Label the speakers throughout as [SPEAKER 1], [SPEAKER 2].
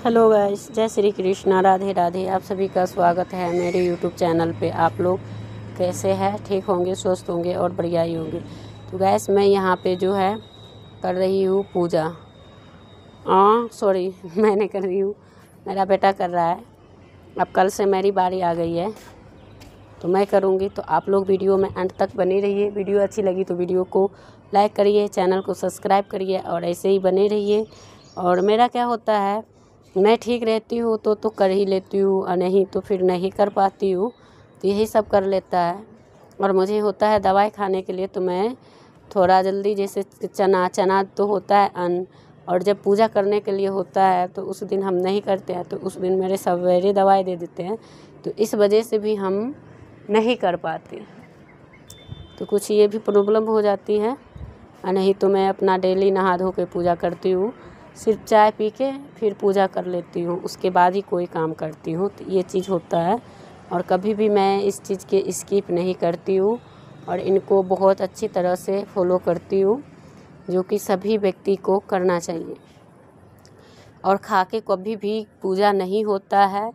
[SPEAKER 1] Hello guys, जय श्री कृष्णा, राधे राधे। आप सभी का स्वागत है मेरे यूट्यूब चैनल पे। आप लोग कैसे हैं? ठीक होंगे, स्वस्थ होंगे और बढ़िया ही होंगे। तो गाइस, मैं यहाँ पे जो है कर रही हूँ पूजा। मैंने कर रही हूँ, मेरा बेटा कर रहा है। अब कल से मेरी बारी आ गई है तो मैं करूँगी। तो आप लोग वीडियो में अंत तक बने रहिए। वीडियो अच्छी लगी तो वीडियो को लाइक करिए, चैनल को सब्सक्राइब करिए और ऐसे ही बने रहिए। और मेरा क्या होता है, मैं ठीक रहती हूँ तो कर ही लेती हूँ, और नहीं तो फिर नहीं कर पाती हूँ। तो यही सब कर लेता है। और मुझे होता है दवाई खाने के लिए, तो मैं थोड़ा जल्दी, जैसे चना तो होता है अन्न, और जब पूजा करने के लिए होता है तो उस दिन हम नहीं करते हैं, तो उस दिन मेरे सवेरे दवाई दे देते हैं। तो इस वजह से भी हम नहीं कर पाते, तो कुछ ये भी प्रॉब्लम हो जाती है। और नहीं तो मैं अपना डेली नहा धो के पूजा करती हूँ। सिर्फ चाय पी के फिर पूजा कर लेती हूँ, उसके बाद ही कोई काम करती हूँ। तो ये चीज़ होता है, और कभी भी मैं इस चीज़ के स्किप नहीं करती हूँ और इनको बहुत अच्छी तरह से फॉलो करती हूँ, जो कि सभी व्यक्ति को करना चाहिए। और खा के कभी भी पूजा नहीं होता है।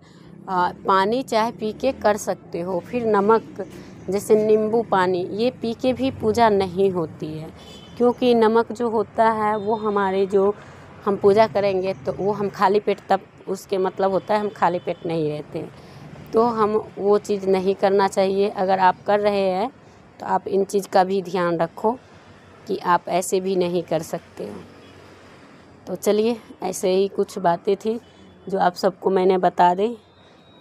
[SPEAKER 1] पानी चाय पी के कर सकते हो, फिर नमक जैसे नींबू पानी ये पी के भी पूजा नहीं होती है, क्योंकि नमक जो होता है वो हमारे जो हम पूजा करेंगे तो वो हम खाली पेट, तब उसके मतलब होता है हम खाली पेट नहीं रहते। तो हम वो चीज़ नहीं करना चाहिए। अगर आप कर रहे हैं तो आप इन चीज़ का भी ध्यान रखो कि आप ऐसे भी नहीं कर सकते हो। तो चलिए, ऐसे ही कुछ बातें थी जो आप सबको मैंने बता दी।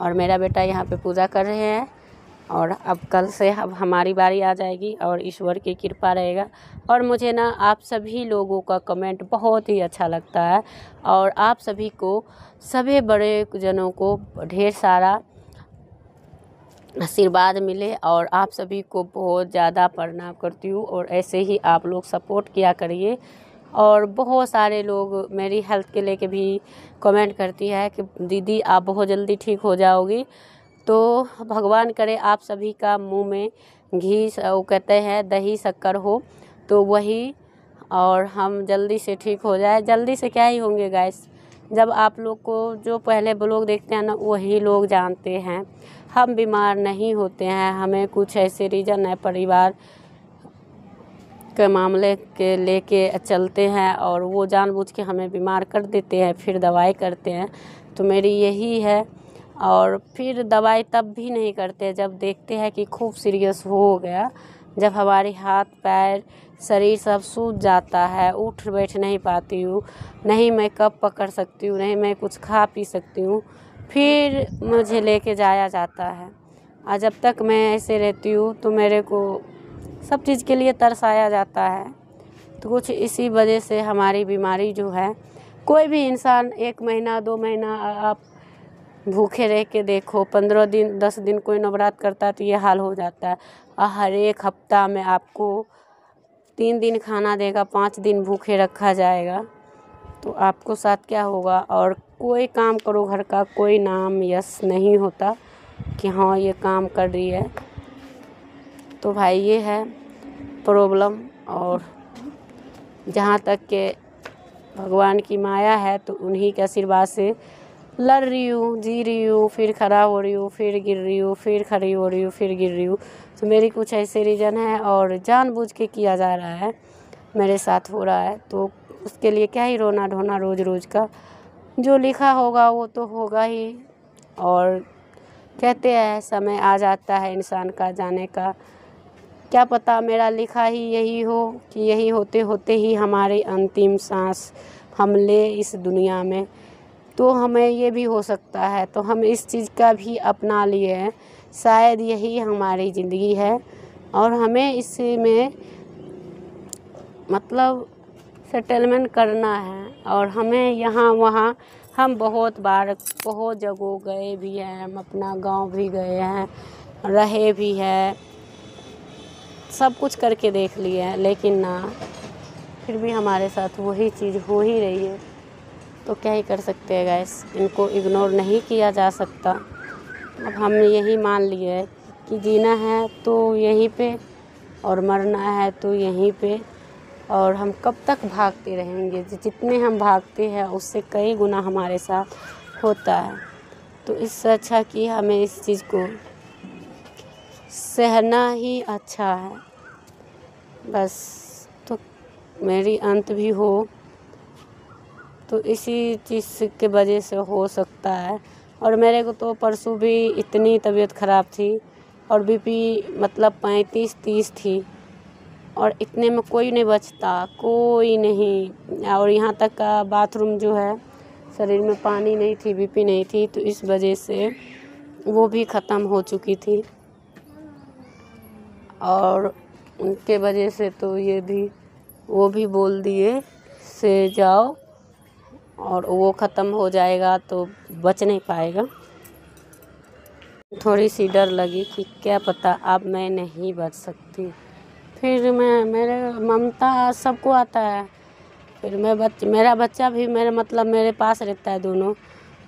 [SPEAKER 1] और मेरा बेटा यहाँ पे पूजा कर रहे हैं, और अब कल से अब हमारी बारी आ जाएगी और ईश्वर की कृपा रहेगा। और मुझे ना आप सभी लोगों का कमेंट बहुत ही अच्छा लगता है, और आप सभी को, सभी बड़े जनों को ढेर सारा आशीर्वाद मिले। और आप सभी को बहुत ज़्यादा प्रणाम करती हूँ, और ऐसे ही आप लोग सपोर्ट किया करिए। और बहुत सारे लोग मेरी हेल्थ के लेके भी कमेंट करती है कि दीदी आप बहुत जल्दी ठीक हो जाओगी। तो भगवान करे आप सभी का मुंह में घी, वो कहते हैं दही शक्कर हो, तो वही, और हम जल्दी से ठीक हो जाए। जल्दी से क्या ही होंगे गाइस, जब आप लोग को जो पहले ब्लॉग देखते हैं ना, वही लोग जानते हैं। हम बीमार नहीं होते हैं, हमें कुछ ऐसे रीज़न है, परिवार के मामले के लेके चलते हैं, और वो जानबूझ के हमें बीमार कर देते हैं, फिर दवाई करते हैं। तो मेरी यही है। और फिर दवाई तब भी नहीं करते जब देखते हैं कि खूब सीरियस हो गया, जब हमारे हाथ पैर शरीर सब सूज जाता है, उठ बैठ नहीं पाती हूँ, नहीं मैं कप पकड़ सकती हूँ, नहीं मैं कुछ खा पी सकती हूँ, फिर मुझे लेके जाया जाता है। और जब तक मैं ऐसे रहती हूँ तो मेरे को सब चीज़ के लिए तरसाया जाता है। तो कुछ इसी वजह से हमारी बीमारी जो है, कोई भी इंसान 1 महीना 2 महीना आप भूखे रह के देखो, 15 दिन 10 दिन कोई नवरात्र करता है तो ये हाल हो जाता है। और हर एक हफ्ता में आपको 3 दिन खाना देगा, 5 दिन भूखे रखा जाएगा, तो आपको साथ क्या होगा। और कोई काम करो घर का, कोई नाम यश नहीं होता कि हाँ ये काम कर रही है। तो भाई ये है प्रॉब्लम। और जहाँ तक के भगवान की माया है, तो उन्हीं के आशीर्वाद से लड़ रही हूँ, जी रही हूँ, फिर खड़ा हो रही हूँ, फिर गिर रही हूँ, फिर खड़ी हो रही हूँ, फिर गिर रही हूँ। तो मेरी कुछ ऐसे रीज़न है, और जानबूझ के किया जा रहा है, मेरे साथ हो रहा है। तो उसके लिए क्या ही रोना धोना रोज़ रोज़ का, जो लिखा होगा वो तो होगा ही। और कहते हैं समय आ जाता है इंसान का जाने का, क्या पता मेरा लिखा ही यही हो कि यही होते होते ही हमारी अंतिम सांस हम ले इस दुनिया में। तो हमें ये भी हो सकता है, तो हम इस चीज़ का भी अपना लिए हैं, शायद यही हमारी ज़िंदगी है। और हमें इसमें मतलब सेटलमेंट करना है। और हमें यहाँ वहाँ, हम बहुत बार बहुत जगह गए भी हैं, हम अपना गांव भी गए हैं, रहे भी हैं, सब कुछ करके देख लिए हैं, लेकिन ना, फिर भी हमारे साथ वही चीज़ हो ही रही है। तो क्या ही कर सकते हैं गाइस, इनको इग्नोर नहीं किया जा सकता। अब हम यही मान लिए कि जीना है तो यहीं पे, और मरना है तो यहीं पे। और हम कब तक भागते रहेंगे। जितने हम भागते हैं उससे कई गुना हमारे साथ होता है। तो इससे अच्छा कि हमें इस चीज़ को सहना ही अच्छा है बस। तो मेरी अंत भी हो तो इसी चीज़ के वजह से हो सकता है। और मेरे को तो परसों भी इतनी तबीयत ख़राब थी और बीपी मतलब 35-30 थी और इतने में कोई नहीं बचता, कोई नहीं। और यहाँ तक का बाथरूम जो है, शरीर में पानी नहीं थी, बीपी नहीं थी, तो इस वजह से वो भी ख़त्म हो चुकी थी। और उनके वजह से तो वो भी बोल दिए से जाओ और वो ख़त्म हो जाएगा तो बच नहीं पाएगा। थोड़ी सी डर लगी कि क्या पता अब मैं नहीं बच सकती। फिर मेरे ममता सबको आता है। फिर मेरा बच्चा भी मेरे पास रहता है दोनों।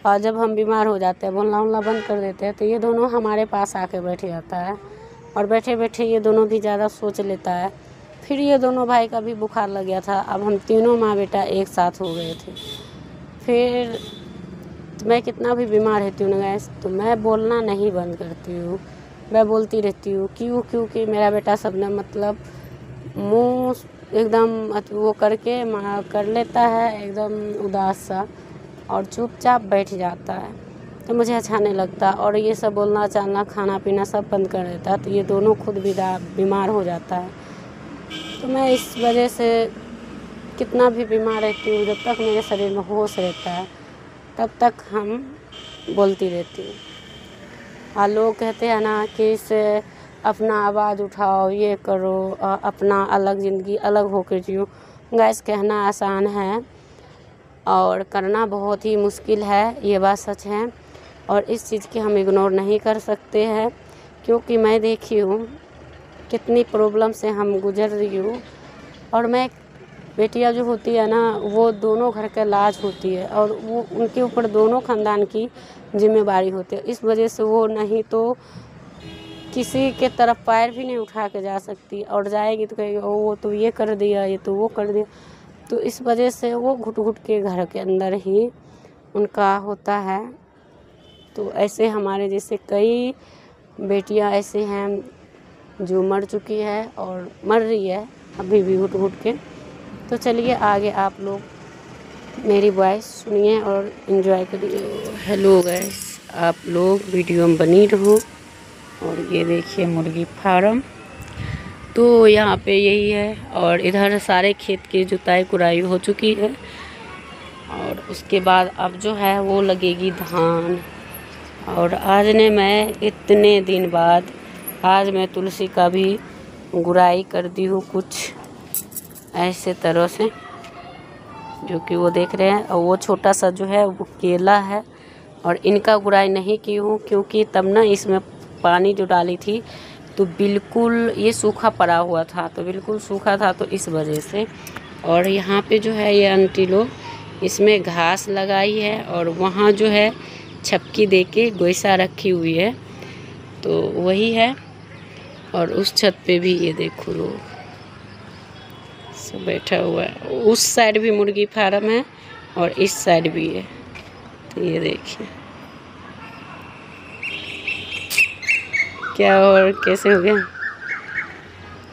[SPEAKER 1] और जब हम बीमार हो जाते हैं, बोलना उलना बंद कर देते हैं, तो ये दोनों हमारे पास आके बैठ जाता है और बैठे बैठे ये दोनों भी ज़्यादा सोच लेता है। फिर ये दोनों भाई का भी बुखार लग गया था। अब हम तीनों माँ बेटा एक साथ हो गए थे। फिर मैं कितना भी बीमार रहती हूँ ना गैस, तो मैं बोलना नहीं बंद करती हूँ, मैं बोलती रहती हूँ। क्योंकि मेरा बेटा सब ने मतलब मुँह एकदम वो करके कर लेता है, एकदम उदास सा, और चुपचाप बैठ जाता है। तो मुझे अच्छा नहीं लगता और ये सब बोलना चालना खाना पीना सब बंद कर देता है। तो ये दोनों खुद भी बीमार हो जाता है। तो मैं इस वजह से कितना भी बीमार रहती हूँ, जब तक मेरे शरीर में होश रहता है तब तक हम बोलती रहती हूँ। और लोग कहते हैं ना कि इसे अपना आवाज़ उठाओ, ये करो, अपना अलग ज़िंदगी अलग होकर जियो। गैस कहना आसान है और करना बहुत ही मुश्किल है, ये बात सच है। और इस चीज़ की हम इग्नोर नहीं कर सकते हैं, क्योंकि मैं देखी हूँ कितनी प्रॉब्लम से हम गुजर रही हूँ। और मैं बेटियां जो होती है ना, वो दोनों घर का लाज होती है और वो उनके ऊपर दोनों ख़ानदान की जिम्मेदारी होती है। इस वजह से वो नहीं तो किसी के तरफ पैर भी नहीं उठा के जा सकती, और जाएगी तो कहेगी वो तो ये कर दिया, ये तो वो कर दिया। तो इस वजह से वो घुट घुट के घर के अंदर ही उनका होता है। तो ऐसे हमारे जैसे कई बेटियां ऐसे हैं जो मर चुकी है और मर रही है अभी भी घुट घुट के। तो चलिए आगे आप लोग मेरी वॉइस सुनिए और एंजॉय करिए। हेलो गाइस, आप लोग वीडियो में बनी रहो। और ये देखिए मुर्गी फार्म, तो यहाँ पे यही है। और इधर सारे खेत की जुताई कुराई हो चुकी है और उसके बाद अब जो है वो लगेगी धान। और आज ने मैं इतने दिन बाद आज मैं तुलसी का भी गुड़ाई कर दी हूँ कुछ ऐसे तरह से, जो कि वो देख रहे हैं। और वो छोटा सा जो है वो केला है और इनका गुड़ाई नहीं की हूँ, क्योंकि तब ना इसमें पानी जो डाली थी तो बिल्कुल ये सूखा पड़ा हुआ था, तो बिल्कुल सूखा था, तो इस वजह से। और यहाँ पे जो है ये आंटी लोग इसमें घास लगाई है और वहाँ जो है छपकी दे के गोइसा रखी हुई है, तो वही है। और उस छत पे भी ये देखो लोग सब बैठा हुआ है। उस साइड भी मुर्गी फार्म है और इस साइड भी है, तो ये देखिए क्या और कैसे हो गया।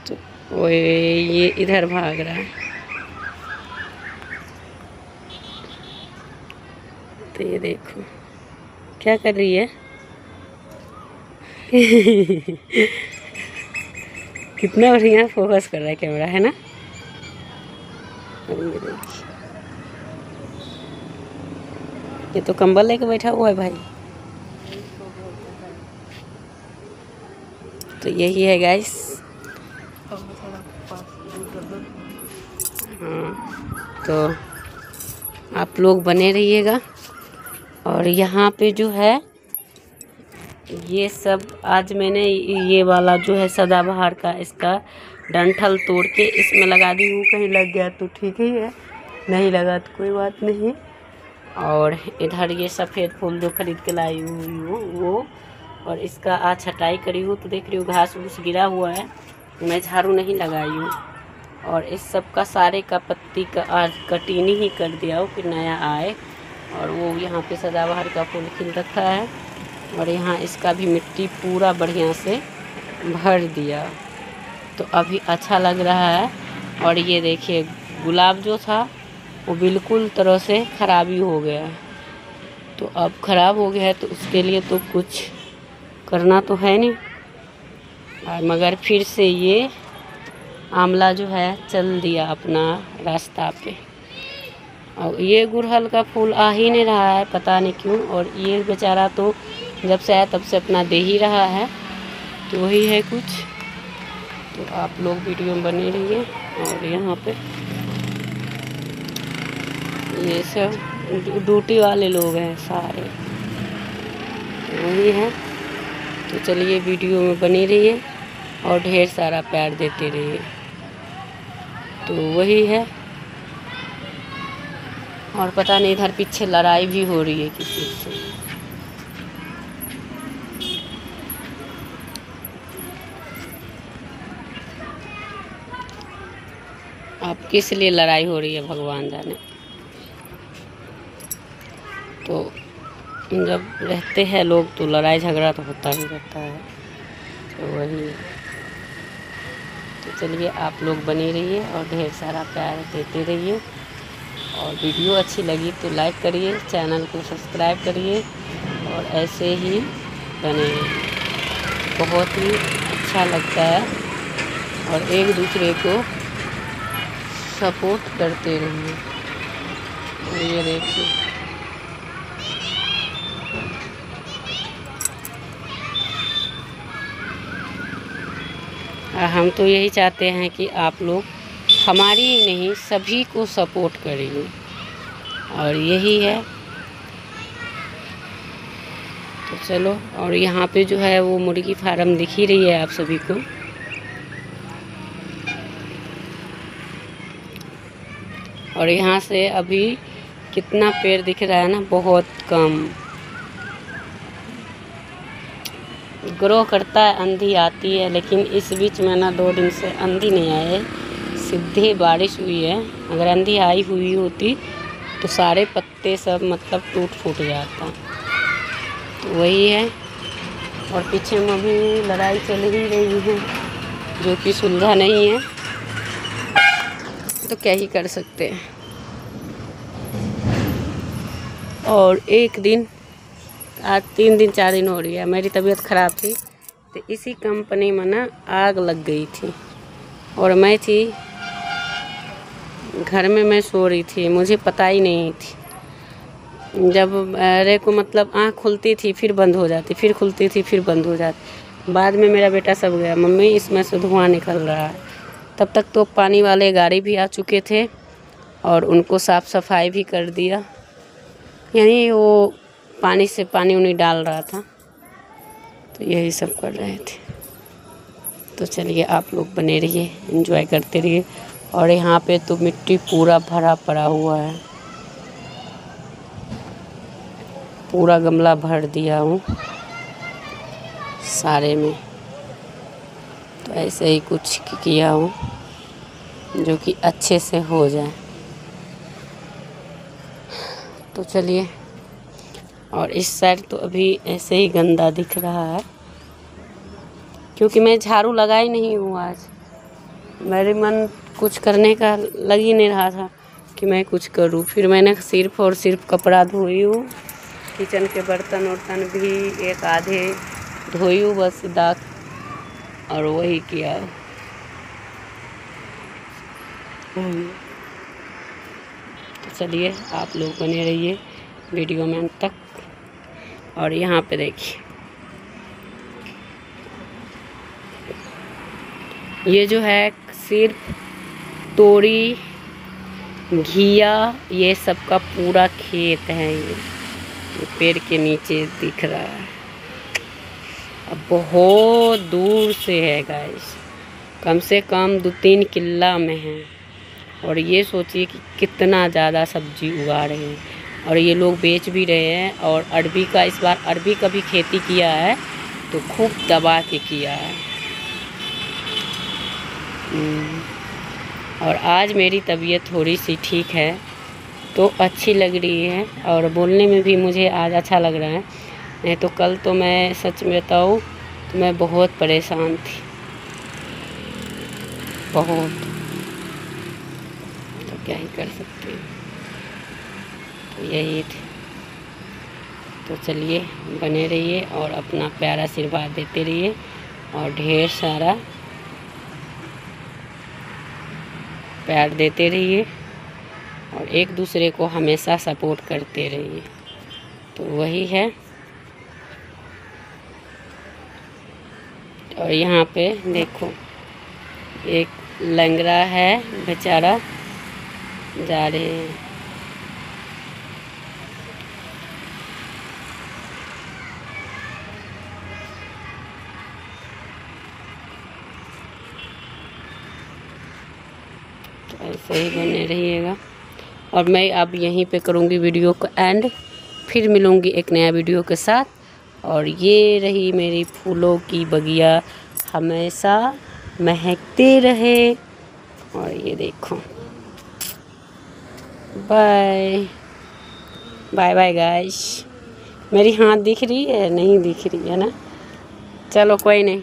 [SPEAKER 1] तो वो ये इधर भाग रहा है, तो ये देखो क्या कर रही है। कितना बढ़िया फोकस कर रहा है कैमरा, है ना। ये तो कंबल लेके बैठा हुआ है भाई। तो यही है गाइस। हाँ, तो आप लोग बने रहिएगा। और यहाँ पे जो है ये सब आज मैंने ये वाला जो है सदाबहार का इसका डंठल तोड़ के इसमें लगा दी हूँ। कहीं लग गया तो ठीक ही है, नहीं लगा तो कोई बात नहीं। और इधर ये सफ़ेद फूल जो खरीद के लाई हुई हूँ वो, और इसका आज छटाई करी हूँ। तो देख रही हूँ घास फूस गिरा हुआ है, मैं झाड़ू नहीं लगाई हूँ। और इस सब का सारे का पत्ती का आज कटीनी ही कर दिया हो कि नया आए। और वो यहाँ पे सदाबहार का फूल खिल रखा है और यहाँ इसका भी मिट्टी पूरा बढ़िया से भर दिया, तो अभी अच्छा लग रहा है। और ये देखिए गुलाब जो था वो बिल्कुल तरह से ख़राबी हो गया है, तो अब ख़राब हो गया है तो उसके लिए तो कुछ करना तो है नहीं। और मगर फिर से ये आंवला जो है चल दिया अपना रास्ता पे। और ये गुड़हल का फूल आ ही नहीं रहा है, पता नहीं क्यों। और ये बेचारा तो जब से आया तब से अपना दे ही रहा है, तो वही है कुछ। तो आप लोग वीडियो में बने रहिए। और यहाँ पे ये सब ड्यूटी वाले लोग हैं सारे, वही है। तो चलिए वीडियो में बने रहिए और ढेर सारा प्यार देते रहिए। तो वही है। और पता नहीं इधर पीछे लड़ाई भी हो रही है किसी से। अब किस लिए लड़ाई हो रही है भगवान जाने। तो जब रहते हैं लोग तो लड़ाई झगड़ा तो होता ही रहता है, तो वही है। तो चलिए आप लोग बने रहिए और ढेर सारा प्यार देते रहिए। और वीडियो अच्छी लगी तो लाइक करिए, चैनल को सब्सक्राइब करिए और ऐसे ही बने रहिए। बहुत ही अच्छा लगता है और एक दूसरे को सपोर्ट करते रहिए। और ये देखिए हम तो यही चाहते हैं कि आप लोग हमारी ही नहीं सभी को सपोर्ट करेंगे, और यही है। तो चलो। और यहाँ पे जो है वो मुर्गी फार्म दिख ही रही है आप सभी को। और यहाँ से अभी कितना पेड़ दिख रहा है ना, बहुत कम ग्रो करता है। आंधी आती है, लेकिन इस बीच में ना 2 दिन से आंधी नहीं आई है, सीधी बारिश हुई है। अगर आंधी आई हुई होती तो सारे पत्ते सब मतलब टूट फूट जाता। तो वही है। और पीछे में भी लड़ाई चल ही रही है जो कि सुलझा नहीं है, तो क्या ही कर सकते हैं। और एक दिन आज 3 दिन 4 दिन हो रही है मेरी तबीयत ख़राब थी, तो इसी कंपनी में ना आग लग गई थी। और मैं थी घर में, मैं सो रही थी, मुझे पता ही नहीं थी। जब अरे को मतलब आँख खुलती थी फिर बंद हो जाती, फिर खुलती थी फिर बंद हो जाती। बाद में मेरा बेटा सब गया, मम्मी इसमें से धुआं निकल रहा है। तब तक तो पानी वाले गाड़ी भी आ चुके थे और उनको साफ़ सफाई भी कर दिया, यानी वो पानी से पानी उन्हीं डाल रहा था, तो यही सब कर रहे थे। तो चलिए आप लोग बने रहिए, एंजॉय करते रहिए। और यहाँ पे तो मिट्टी पूरा भरा पड़ा हुआ है, पूरा गमला भर दिया हूँ सारे में। तो ऐसे ही कुछ किया हूँ जो कि अच्छे से हो जाए। तो चलिए। और इस साइड तो अभी ऐसे ही गंदा दिख रहा है, क्योंकि मैं झाड़ू लगाई नहीं हूँ आज। मेरे मन कुछ करने का लग ही नहीं रहा था कि मैं कुछ करूँ। फिर मैंने सिर्फ़ और सिर्फ कपड़ा धोई हूँ, किचन के बर्तन वर्तन भी एक आधे धोई हूँ बस दाग, और वही किया। तो चलिए आप लोग बने रहिए वीडियो में अंत तक। और यहाँ पे देखिए ये जो है सिर्फ तोरी घिया ये सब का पूरा खेत है। ये पेड़ के नीचे दिख रहा है, अब बहुत दूर से है गाइस, कम से कम 2-3 किला में है। और ये सोचिए कि कितना ज़्यादा सब्जी उगा रहे हैं, और ये लोग बेच भी रहे हैं। और अरबी का इस बार अरबी का भी खेती किया है, तो खूब दबा के किया है। और आज मेरी तबीयत थोड़ी सी ठीक है तो अच्छी लग रही है और बोलने में भी मुझे आज अच्छा लग रहा है। नहीं तो कल तो मैं सच में बताऊँ तो मैं बहुत परेशान थी, बहुत। तो क्या ही कर सकते हैं, तो यही थे। तो चलिए बने रहिए और अपना प्यारा आशीर्वाद देते रहिए और ढेर सारा प्यार देते रहिए और एक दूसरे को हमेशा सपोर्ट करते रहिए। तो वही है। और यहाँ पे देखो एक लंगड़ा है बेचारा, जा रहे हैं। तो ऐसे ही बने रहिएगा और मैं अब यहीं पे करूँगी वीडियो को एंड, फिर मिलूँगी एक नया वीडियो के साथ। और ये रही मेरी फूलों की बगिया, हमेशा महकते रहे। और ये देखो, बाय बाय बाय गाइस। मेरी हाथ दिख रही है? नहीं दिख रही है ना, चलो कोई नहीं।